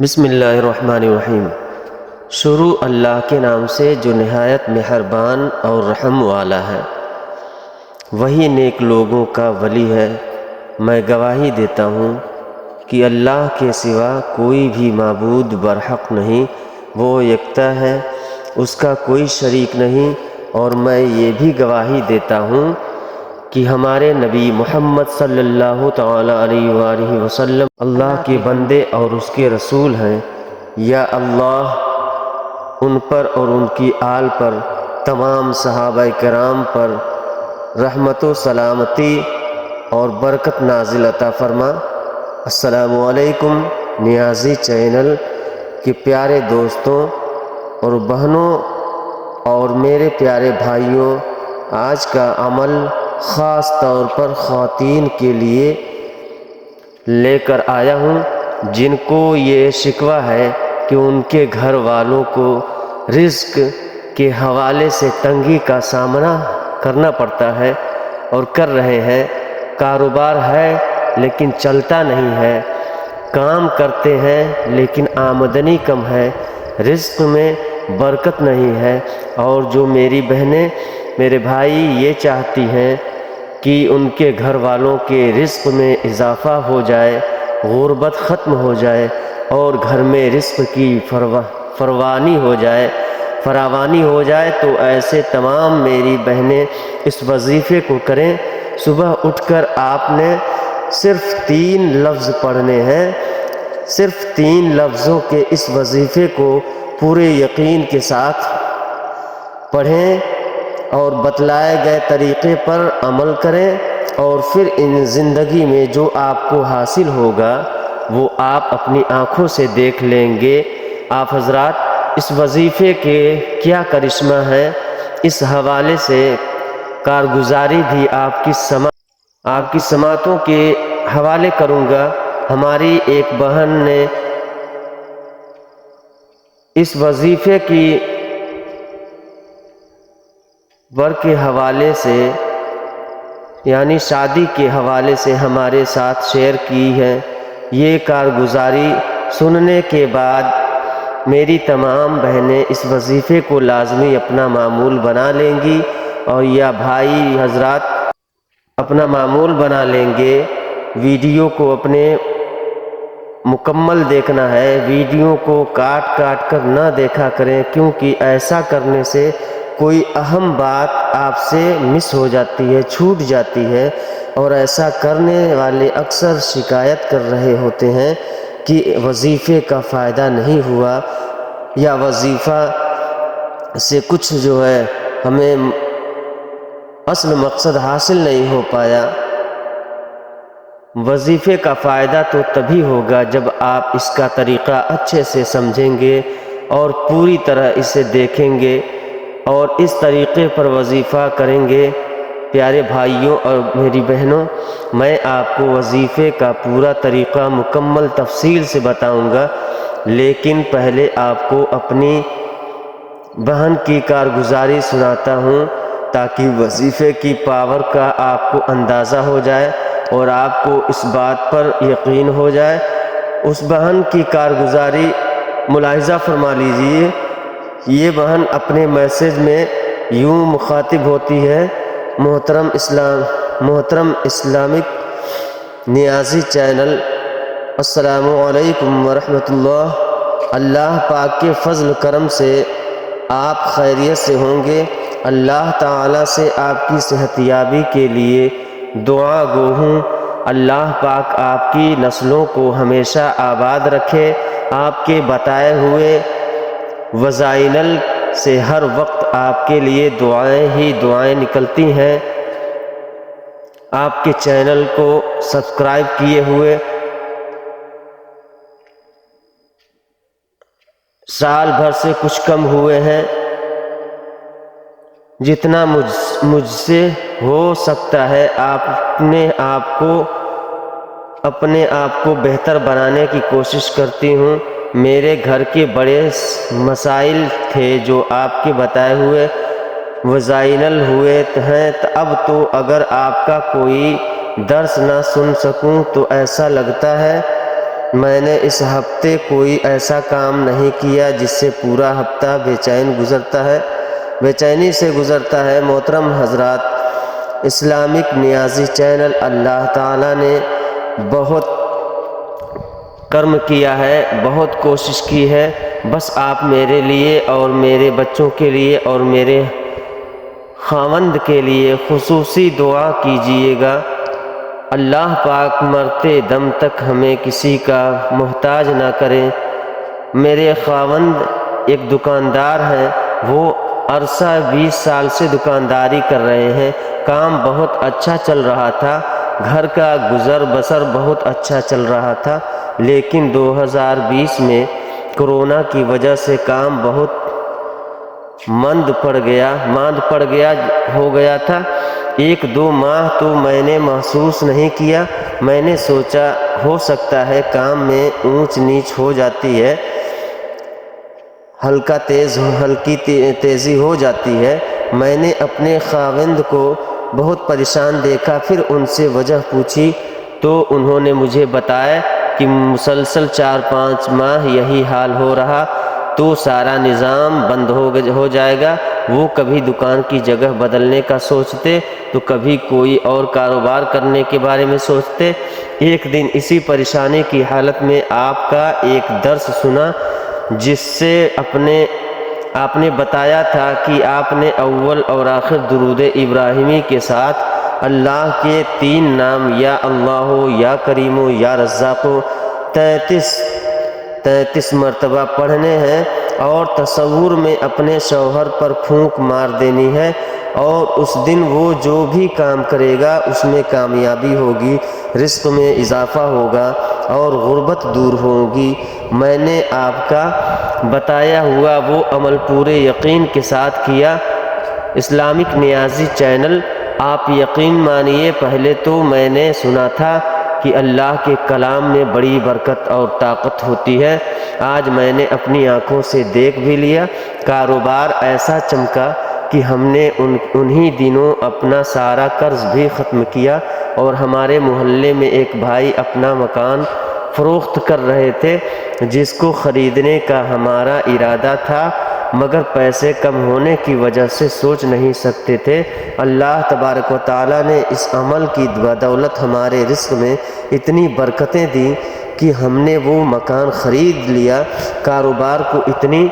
بسم اللہ الرحمن الرحیم۔ شروع اللہ کے نام سے جو نہایت مہربان اور رحم والا ہے۔ وہی نیک لوگوں کا ولی ہے۔ میں گواہی دیتا ہوں کہ اللہ کے سوا کوئی بھی معبود برحق نہیں، وہ یکتا ہے، اس کا کوئی شریک نہیں۔ اور میں یہ بھی گواہی دیتا ہوں کہ ہمارے نبی محمد صلی اللہ تعالی علیہ وآلہ وسلم اللہ کے بندے اور اس کے رسول ہیں۔ یا اللہ ان پر اور ان کی آل پر، تمام صحابہ کرام پر رحمت و سلامتی اور برکت نازل عطا فرما۔ السلام علیکم نیازی چینل کے پیارے دوستوں اور بہنوں اور میرے پیارے بھائیوں، آج کا عمل خاص طور پر خواتین کے لیے لے کر آیا ہوں جن کو یہ شکوہ ہے کہ ان کے گھر والوں کو رزق کے حوالے سے تنگی کا سامنا کرنا پڑتا ہے اور کر رہے ہیں۔ کاروبار ہے لیکن چلتا نہیں ہے، کام کرتے ہیں لیکن آمدنی کم ہے، رزق میں برکت نہیں ہے۔ اور جو میری بہنیں میرے بھائی یہ چاہتی ہیں کہ ان کے گھر والوں کے رزق میں اضافہ ہو جائے، غربت ختم ہو جائے اور گھر میں رزق کی فراوانی ہو جائے، تو ایسے تمام میری بہنیں اس وظیفے کو کریں۔ صبح اٹھ کر آپ نے صرف 3 لفظ پڑھنے ہیں، صرف 3 لفظوں کے اس وظیفے کو پورے یقین کے ساتھ پڑھیں اور بتلائے گئے طریقے پر عمل کریں، اور پھر ان زندگی میں جو آپ کو حاصل ہوگا وہ آپ اپنی آنکھوں سے دیکھ لیں گے۔ آپ حضرات اس وظیفے کے کیا کرشمہ ہے، اس حوالے سے کارگزاری بھی آپ کی سماعتوں کے حوالے کروں گا۔ ہماری ایک بہن نے اس وظیفے کی ورک کے حوالے سے یعنی شادی کے حوالے سے ہمارے ساتھ شیئر کی ہے۔ یہ کارگزاری سننے کے بعد میری تمام بہنیں اس وظیفے کو لازمی اپنا معمول بنا لیں گی، اور یا بھائی حضرات اپنا معمول بنا لیں گے۔ ویڈیو کو اپنے مکمل دیکھنا ہے، ویڈیو کو کاٹ کر نہ دیکھا کریں، کیونکہ ایسا کرنے سے کوئی اہم بات آپ سے مس ہو جاتی ہے، چھوٹ جاتی ہے، اور ایسا کرنے والے اکثر شکایت کر رہے ہوتے ہیں کہ وظیفے کا فائدہ نہیں ہوا، یا وظیفہ سے کچھ جو ہے ہمیں اصل مقصد حاصل نہیں ہو پایا۔ وظیفے کا فائدہ تو تبھی ہوگا جب آپ اس کا طریقہ اچھے سے سمجھیں گے اور پوری طرح اسے دیکھیں گے اور اس طریقے پر وظیفہ کریں گے۔ پیارے بھائیوں اور میری بہنوں، میں آپ کو وظیفے کا پورا طریقہ مکمل تفصیل سے بتاؤں گا، لیکن پہلے آپ کو اپنی بہن کی کارگزاری سناتا ہوں تاکہ وظیفے کی پاور کا آپ کو اندازہ ہو جائے اور آپ کو اس بات پر یقین ہو جائے۔ اس بہن کی کارگزاری ملاحظہ فرما لیجئے۔ یہ بہن اپنے میسج میں یوں مخاطب ہوتی ہے: محترم اسلامک نیازی چینل، السلام علیکم ورحمۃ اللہ۔ اللہ پاک کے فضل کرم سے آپ خیریت سے ہوں گے۔ اللہ تعالیٰ سے آپ کی صحت یابی کے لیے دعا گو ہوں۔ اللہ پاک آپ کی نسلوں کو ہمیشہ آباد رکھے۔ آپ کے بتائے ہوئے وسائل سے ہر وقت آپ کے لیے دعائیں ہی دعائیں نکلتی ہیں۔ آپ کے چینل کو سبسکرائب کیے ہوئے سال بھر سے کچھ کم ہوئے ہیں۔ جتنا مجھ سے ہو سکتا ہے اپنے آپ کو بہتر بنانے کی کوشش کرتی ہوں۔ میرے گھر کے بڑے مسائل تھے جو آپ کے بتائے ہوئے وسائل ہوئے ہیں۔ اب تو اگر آپ کا کوئی درس نہ سن سکوں تو ایسا لگتا ہے میں نے اس ہفتے کوئی ایسا کام نہیں کیا جس سے پورا ہفتہ بے چینی سے گزرتا ہے۔ محترم حضرات، اسلامک نیازی چینل اللہ تعالیٰ نے بہت کرم کیا ہے، بہت کوشش کی ہے۔ بس آپ میرے لیے اور میرے بچوں کے لیے اور میرے خاوند کے لیے خصوصی دعا کیجیے گا۔ اللہ پاک مرتے دم تک ہمیں کسی کا محتاج نہ کریں۔ میرے خاوند ایک دکاندار ہیں، وہ عرصہ 20 سال سے دکانداری کر رہے ہیں۔ کام بہت اچھا چل رہا تھا، گھر کا گزر بسر بہت اچھا چل رہا تھا، لیکن 2020 میں کورونا کی وجہ سے کام بہت ماند پڑ گیا ہو گیا تھا۔ 1-2 ماہ تو میں نے محسوس نہیں کیا۔ میں نے سوچا ہو سکتا ہے کام میں اونچ نیچ ہو جاتی ہے، ہلکی تیزی ہو جاتی ہے۔ میں نے اپنے خاوند کو بہت پریشان دیکھا، پھر ان سے وجہ پوچھی تو انہوں نے مجھے بتایا کہ مسلسل 4-5 ماہ یہی حال ہو رہا تو سارا نظام بند ہو جائے گا۔ وہ کبھی دکان کی جگہ بدلنے کا سوچتے تو کبھی کوئی اور کاروبار کرنے کے بارے میں سوچتے۔ ایک دن اسی پریشانی کی حالت میں آپ کا ایک درس سنا، جس سے آپ نے بتایا تھا کہ آپ نے اول اور آخر درود ابراہیمی کے ساتھ اللہ کے 3 نام یا اللہ، یا کریم، یا رزاق 33 مرتبہ پڑھنے ہیں، اور تصور میں اپنے شوہر پر پھونک مار دینی ہے، اور اس دن وہ جو بھی کام کرے گا اس میں کامیابی ہوگی، رزق میں اضافہ ہوگا اور غربت دور ہوگی۔ میں نے آپ کا بتایا ہوا وہ عمل پورے یقین کے ساتھ کیا۔ اسلامک نیازی چینل، آپ یقین مانیے پہلے تو میں نے سنا تھا کہ اللہ کے کلام میں بڑی برکت اور طاقت ہوتی ہے۔ آج میں نے اپنی آنکھوں سے دیکھ بھی لیا۔ کاروبار ایسا چمکا کہ ہم نے انہی دنوں اپنا سارا قرض بھی ختم کیا، اور ہمارے محلے میں ایک بھائی اپنا مکان فروخت کر رہے تھے، جس کو خریدنے کا ہمارا ارادہ تھا، مگر پیسے کم ہونے کی وجہ سے سوچ نہیں سکتے تھے۔ اللہ تبارک و تعالیٰ نے اس عمل کی بدولت ہمارے رزق میں اتنی برکتیں دیں کہ ہم نے وہ مکان خرید لیا۔ کاروبار کو اتنی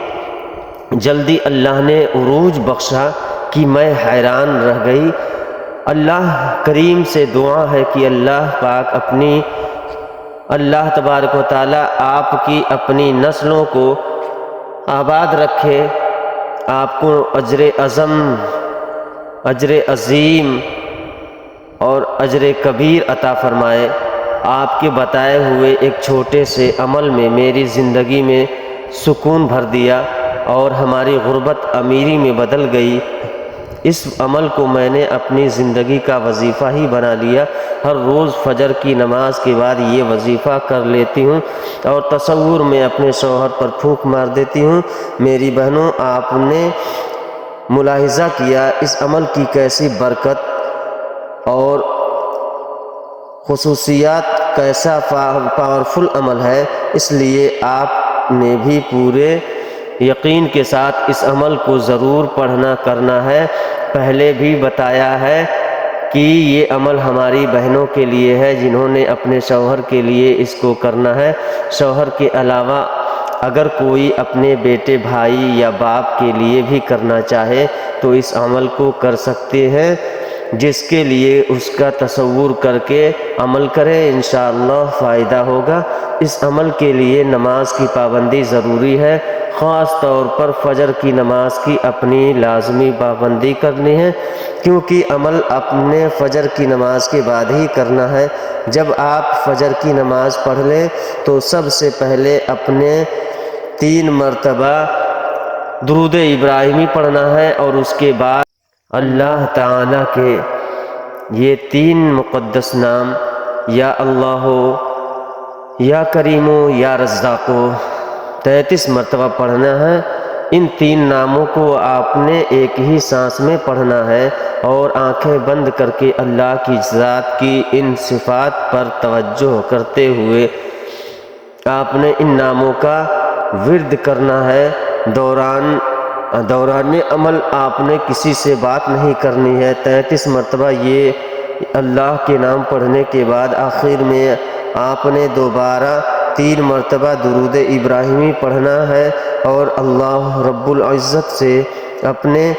جلدی اللہ نے عروج بخشا کہ میں حیران رہ گئی۔ اللہ کریم سے دعا ہے کہ اللہ تبارک و تعالیٰ آپ کی اپنی نسلوں کو آباد رکھے، آپ کو اجر عظیم اور اجر کبیر عطا فرمائے۔ آپ کے بتائے ہوئے ایک چھوٹے سے عمل میں میری زندگی میں سکون بھر دیا اور ہماری غربت امیری میں بدل گئی۔ اس عمل کو میں نے اپنی زندگی کا وظیفہ ہی بنا لیا۔ ہر روز فجر کی نماز کے بعد یہ وظیفہ کر لیتی ہوں اور تصور میں اپنے شوہر پر پھونک مار دیتی ہوں۔ میری بہنوں، آپ نے ملاحظہ کیا اس عمل کی کیسی برکت اور خصوصیات، کیسا پاورفل عمل ہے۔ اس لیے آپ نے بھی پورے یقین کے ساتھ اس عمل کو ضرور پڑھنا کرنا ہے۔ پہلے بھی بتایا ہے کہ یہ عمل ہماری بہنوں کے لیے ہے جنہوں نے اپنے شوہر کے لیے اس کو کرنا ہے۔ شوہر کے علاوہ اگر کوئی اپنے بیٹے، بھائی یا باپ کے لیے بھی کرنا چاہے تو اس عمل کو کر سکتے ہیں، جس کے لیے اس کا تصور کر کے عمل کرے، انشاءاللہ فائدہ ہوگا۔ اس عمل کے لیے نماز کی پابندی ضروری ہے، خاص طور پر فجر کی نماز کی اپنی لازمی پابندی کرنی ہے، کیونکہ عمل اپنے فجر کی نماز کے بعد ہی کرنا ہے۔ جب آپ فجر کی نماز پڑھ لیں تو سب سے پہلے اپنے 3 مرتبہ درود ابراہیمی پڑھنا ہے، اور اس کے بعد اللہ تعالیٰ کے یہ 3 مقدس نام یا اللہ، یا کریم، یا رزاق 33 مرتبہ پڑھنا ہے۔ ان 3 ناموں کو آپ نے ایک ہی سانس میں پڑھنا ہے اور آنکھیں بند کر کے اللہ کی ذات کی ان صفات پر توجہ کرتے ہوئے آپ نے ان ناموں کا ورد کرنا ہے۔ دوران عمل آپ نے کسی سے بات نہیں کرنی ہے۔ 33 مرتبہ یہ اللہ کے نام پڑھنے کے بعد آخر میں آپ نے دوبارہ 3 مرتبہ درود ابراہیمی پڑھنا ہے اور اللہ رب العزت سے اپنے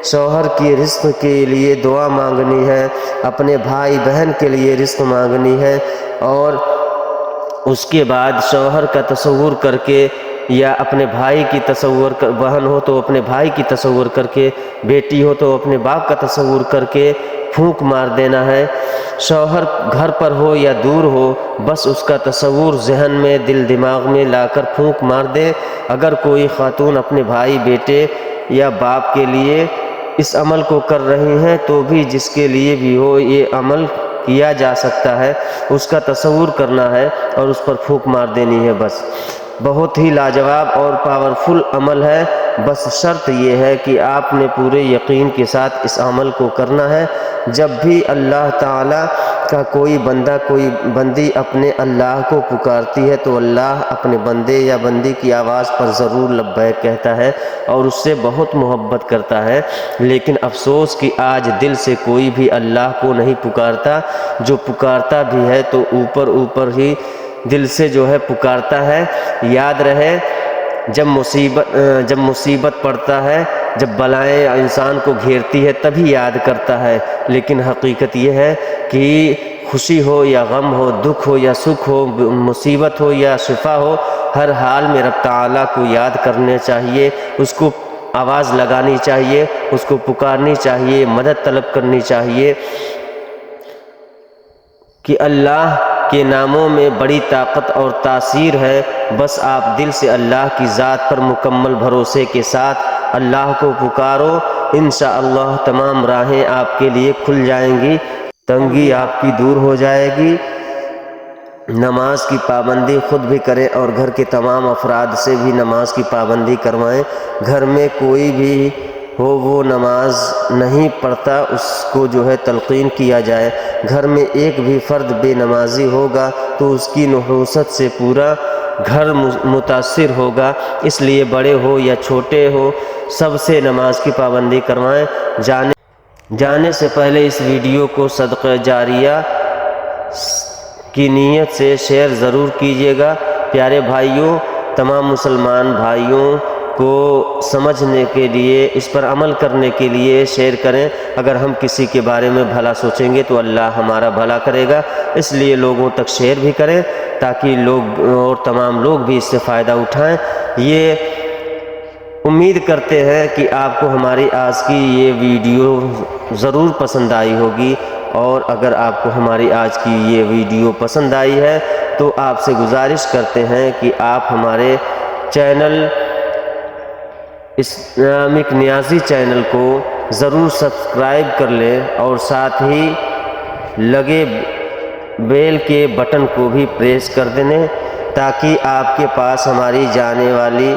شوہر کی رزق کے لیے دعا مانگنی ہے، اپنے بھائی بہن کے لیے رزق مانگنی ہے، اور اس کے بعد شوہر کا تصور کر کے یا اپنے بھائی کی تصور بہن ہو تو اپنے بھائی کی تصور کر کے، بیٹی ہو تو اپنے باپ کا تصور کر کے پھونک مار دینا ہے۔ شوہر گھر پر ہو یا دور ہو، بس اس کا تصور ذہن میں دل دماغ میں لا کر پھونک مار دے۔ اگر کوئی خاتون اپنے بھائی بیٹے یا باپ کے لیے اس عمل کو کر رہی ہیں تو بھی جس کے لیے بھی ہو یہ عمل کیا جا سکتا ہے، اس کا تصور کرنا ہے اور اس پر پھونک مار دینی ہے۔ بس بہت ہی لاجواب اور پاورفل عمل ہے، بس شرط یہ ہے کہ آپ نے پورے یقین کے ساتھ اس عمل کو کرنا ہے۔ جب بھی اللہ تعالیٰ کا کوئی بندہ کوئی بندی اپنے اللہ کو پکارتی ہے تو اللہ اپنے بندے یا بندی کی آواز پر ضرور لبیک کہتا ہے اور اس سے بہت محبت کرتا ہے، لیکن افسوس کہ آج دل سے کوئی بھی اللہ کو نہیں پکارتا، جو پکارتا بھی ہے تو اوپر ہی دل سے جو ہے پکارتا ہے۔ یاد رہے جب مصیبت پڑتا ہے، جب بلائیں انسان کو گھیرتی ہے تبھی یاد کرتا ہے، لیکن حقیقت یہ ہے کہ خوشی ہو یا غم ہو، دکھ ہو یا سکھ ہو، مصیبت ہو یا شفا ہو، ہر حال میں رب تعالیٰ کو یاد کرنا چاہیے، اس کو آواز لگانی چاہیے، اس کو پکارنی چاہیے، مدد طلب کرنی چاہیے، کہ اللہ کے ناموں میں بڑی طاقت اور تاثیر ہے۔ بس آپ دل سے اللہ کی ذات پر مکمل بھروسے کے ساتھ اللہ کو پکارو، انشاءاللہ تمام راہیں آپ کے لیے کھل جائیں گی، تنگی آپ کی دور ہو جائے گی۔ نماز کی پابندی خود بھی کریں اور گھر کے تمام افراد سے بھی نماز کی پابندی کروائیں۔ گھر میں کوئی بھی ہو وہ نماز نہیں پڑھتا، اس کو جو ہے تلقین کیا جائے۔ گھر میں ایک بھی فرد بے نمازی ہوگا تو اس کی نحوست سے پورا گھر متاثر ہوگا، اس لیے بڑے ہو یا چھوٹے ہو سب سے نماز کی پابندی کروائیں۔ جانے سے پہلے اس ویڈیو کو صدقہ جاریہ کی نیت سے شیئر ضرور کیجیے گا۔ پیارے بھائیوں، تمام مسلمان بھائیوں کو سمجھنے کے لیے، اس پر عمل کرنے کے لیے شیئر کریں۔ اگر ہم کسی کے بارے میں بھلا سوچیں گے تو اللہ ہمارا بھلا کرے گا، اس لیے لوگوں تک شیئر بھی کریں تاکہ لوگ اور تمام لوگ بھی اس سے فائدہ اٹھائیں۔ یہ امید کرتے ہیں کہ آپ کو ہماری آج کی یہ ویڈیو ضرور پسند آئی ہوگی، اور اگر آپ کو ہماری آج کی یہ ویڈیو پسند آئی ہے تو آپ سے گزارش کرتے ہیں کہ آپ ہمارے چینل اسلامک نیازی چینل کو ضرور سبسکرائب کر لیں اور ساتھ ہی لگے بیل کے بٹن کو بھی پریس کر دیں تاکہ آپ کے پاس ہماری جانے والی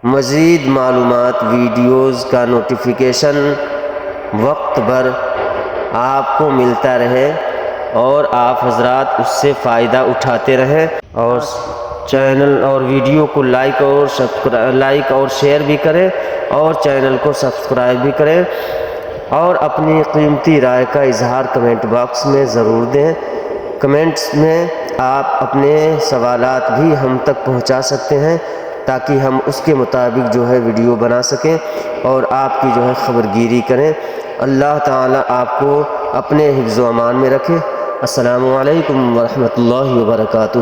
مزید معلومات ویڈیوز کا نوٹیفیکیشن وقت بھر آپ کو ملتا رہے اور آپ حضرات اس سے فائدہ اٹھاتے رہیں، اور چینل اور ویڈیو کو لائک اور شیئر بھی کریں اور چینل کو سبسکرائب بھی کریں، اور اپنی قیمتی رائے کا اظہار کمنٹ باکس میں ضرور دیں۔ کمنٹس میں آپ اپنے سوالات بھی ہم تک پہنچا سکتے ہیں تاکہ ہم اس کے مطابق جو ہے ویڈیو بنا سکیں اور آپ کی جو ہے خبرگیری کریں۔ اللہ تعالیٰ آپ کو اپنے حفظ و امان میں رکھے۔ السلام علیکم ورحمۃ اللہ وبرکاتہ۔